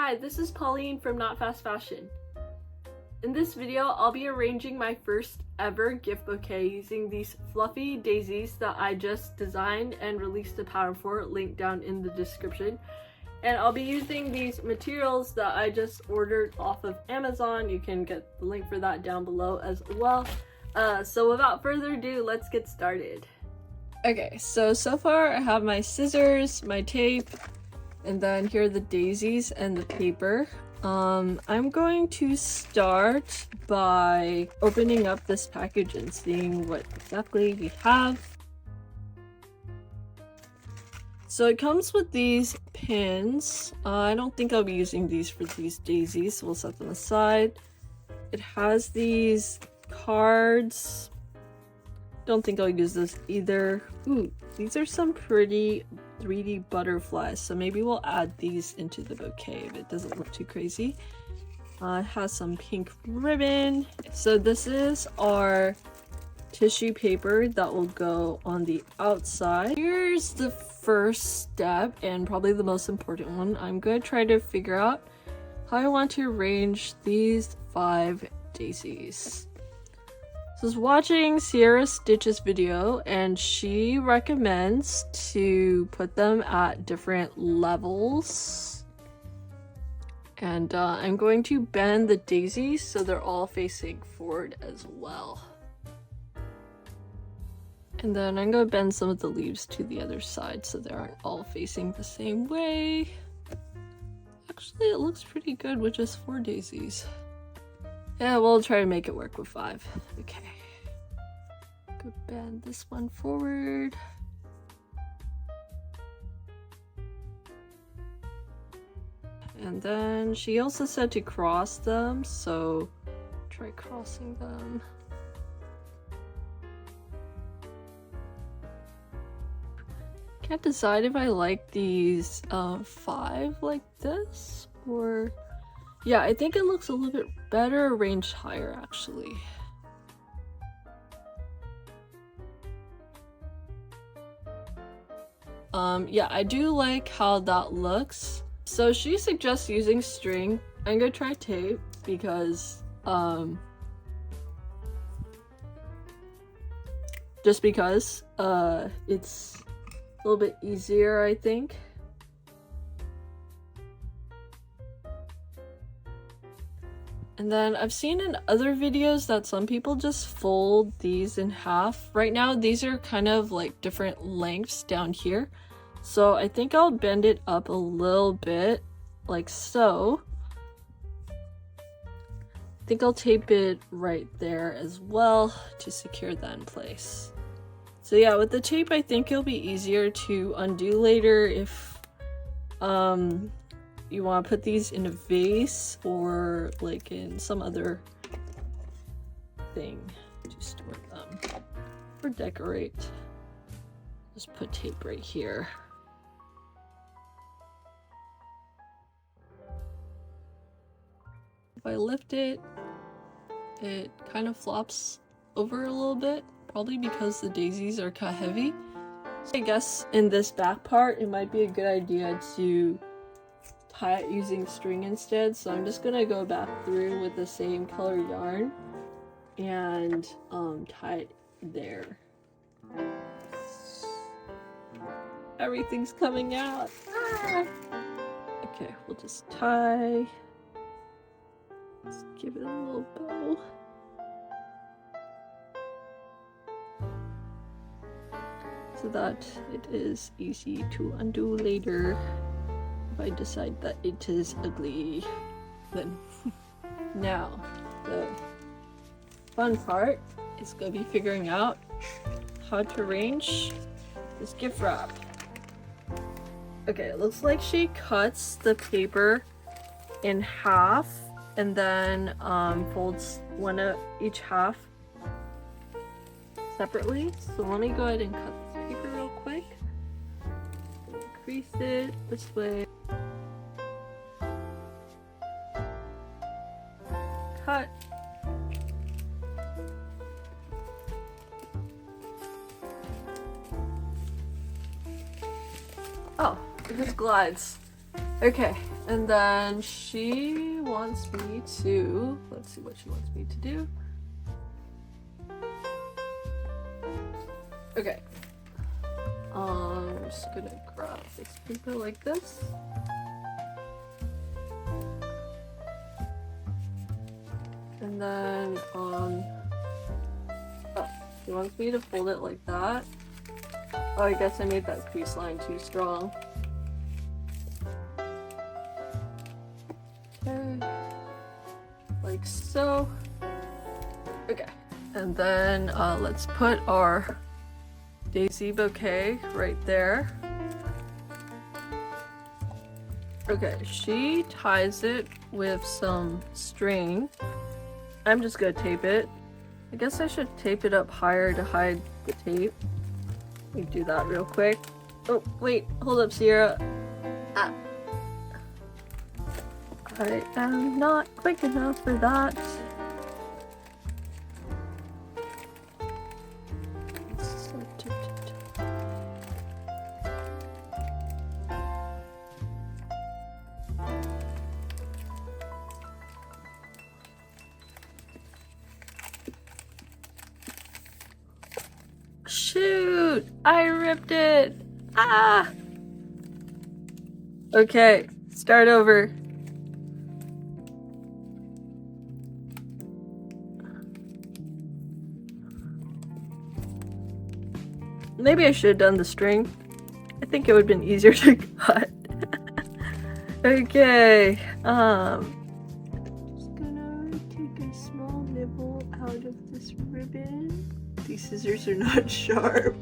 Hi, this is Pauline from KnotFastFashion. In this video, I'll be arranging my first ever gift bouquet using these fluffy daisies that I just designed and released a pattern for, linked down in the description. And I'll be using these materials that I just ordered off of Amazon. You can get the link for that down below as well. So without further ado, let's get started. Okay, so far I have my scissors, my tape, and then here are the daisies and the paper. I'm going to start by opening up this package and seeing what exactly we have. So it comes with these pins. I don't think I'll be using these for these daisies, so we'll set them aside. It has these cards. Don't think I'll use those either. Ooh, these are some pretty 3D butterflies, so maybe we'll add these into the bouquet if it doesn't look too crazy. It has some pink ribbon. So this is our tissue paper that will go on the outside. Here's the first step, and probably the most important one. I'm going to try to figure out how I want to arrange these 5 daisies. So I was watching Sierra Stitch's video, and she recommends to put them at different levels. And I'm going to bend the daisies so they're all facing forward as well. And then I'm going to bend some of the leaves to the other side so they aren't all facing the same way. Actually, it looks pretty good with just 4 daisies. Yeah, we'll try to make it work with 5. Okay. Go bend this one forward. And then she also said to cross them, so try crossing them. Can't decide if I like these 5 like this, or yeah, I think it looks a little bit better arranged higher actually. Yeah, I do like how that looks. So she suggests using string. I'm gonna try tape because just because it's a little bit easier, I think. And then I've seen in other videos that some people just fold these in half. Right now, these are kind of like different lengths down here. So I think I'll bend it up a little bit, like so. I think I'll tape it right there as well to secure that in place. So yeah, with the tape, I think it'll be easier to undo later if you want to put these in a vase or like in some other thing to store them or decorate. Just put tape right here. If I lift it, it kind of flops over a little bit, probably because the daisies are kind of heavy. So I guess in this back part, it might be a good idea to tie it using string instead. So I'm just gonna go back through with the same color yarn and tie it there. Everything's coming out. Ah! Okay, we'll just tie. Let's give it a little bow. So that it is easy to undo later if I decide that it is ugly. Then now the fun part is gonna be figuring out how to arrange this gift wrap. Okay, it looks like she cuts the paper in half and then folds one of each half separately. So let me go ahead and cut this paper real quick. Crease it this way. Cut. Oh, it just glides. Okay, And then she wants me to, let's see what she wants me to do. Okay. I'm just gonna grab this paper like this. And then, oh, she wants me to fold it like that. Oh, I guess I made that crease line too strong. Okay. Like so. Okay. And then, let's put our daisy bouquet right there. Okay, she ties it with some string. I'm just gonna tape it. I guess I should tape it up higher to hide the tape. Let me do that real quick. Oh, wait, hold up, Sierra. Ah. I am not quick enough for that. Shoot! I ripped it! Ah! Okay, start over. Maybe I should have done the string. I think it would have been easier to cut. Okay, just gonna take a small nibble out of this ribbon. These scissors are not sharp.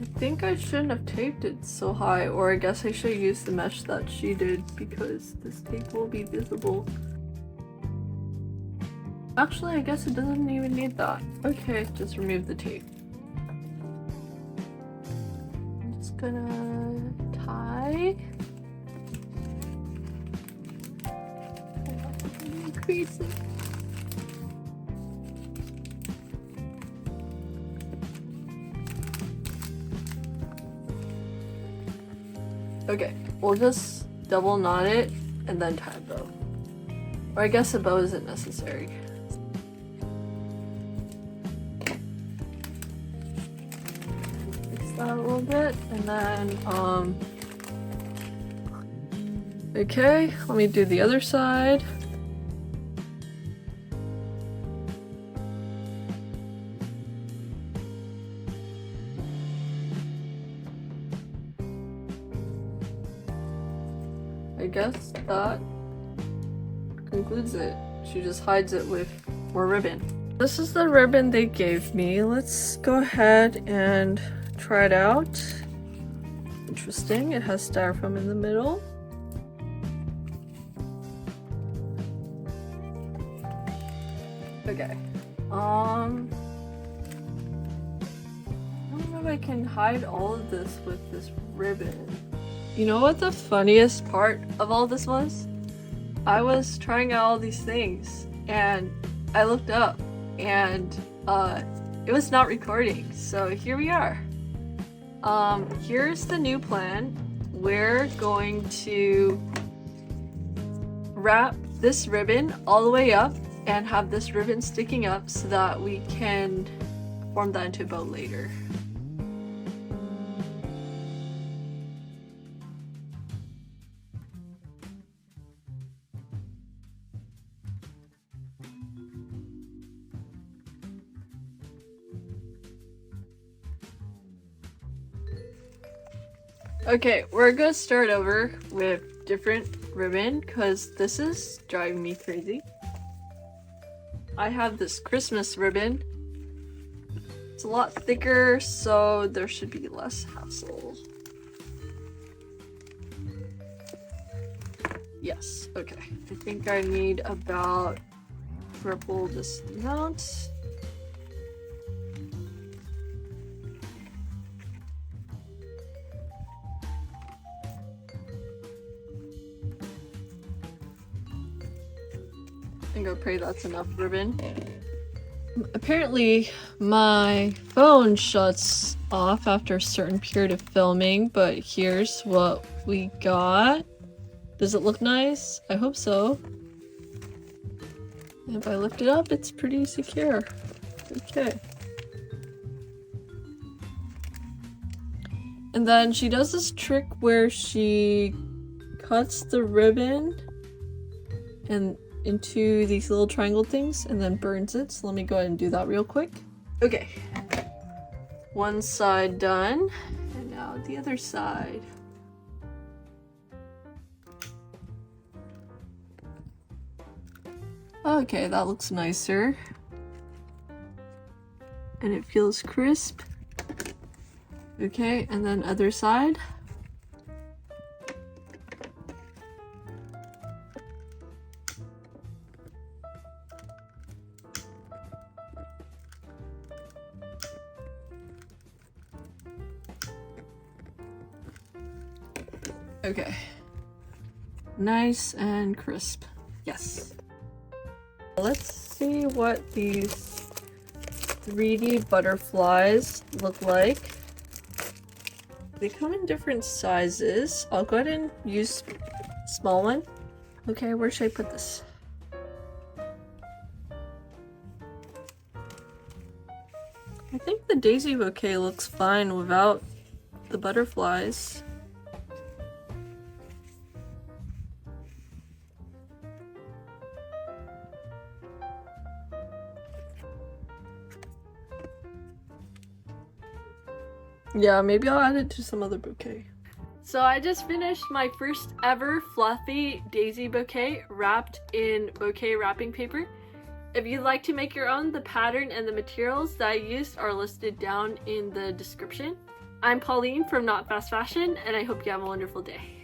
I think I shouldn't have taped it so high, or I guess I should use the mesh that she did because this tape will be visible. Actually, I guess it doesn't even need that. Okay, just remove the tape. I'm just gonna tie. Increase it. Okay, we'll just double knot it and then tie a bow. Or I guess a bow isn't necessary. Fix that a little bit and then, okay, let me do the other side. I guess that concludes it. She just hides it with more ribbon. This is the ribbon they gave me. Let's go ahead and try it out. Interesting, it has styrofoam in the middle. Okay. I don't know if I can hide all of this with this ribbon. You know what the funniest part of all this was? I was trying out all these things and I looked up and it was not recording, so here we are. Here's the new plan. We're going to wrap this ribbon all the way up and have this ribbon sticking up so that we can form that into a bow later. Okay, we're gonna start over with different ribbon because this is driving me crazy. I have this Christmas ribbon. It's a lot thicker, so there should be less hassle. Yes, okay. I think I need about triple this amount. I'm gonna pray that's enough ribbon. Apparently my phone shuts off after a certain period of filming, but here's what we got. Does it look nice? I hope so. And if I lift it up, it's pretty secure. Okay. And then she does this trick where she cuts the ribbon and into these little triangle things and then burns it. So let me go ahead and do that real quick. Okay. One side done. And now the other side. Okay, that looks nicer. And it feels crisp. Okay, and then other side. Okay. Nice and crisp. Yes. Let's see what these 3D butterflies look like. They come in different sizes. I'll go ahead and use small one. Okay, where should I put this? I think the daisy bouquet looks fine without the butterflies. Yeah, maybe I'll add it to some other bouquet. So I just finished my first ever fluffy daisy bouquet wrapped in bouquet wrapping paper. If you'd like to make your own, the pattern and the materials that I used are listed down in the description. I'm Pauline from KnotFastFashion, and I hope you have a wonderful day.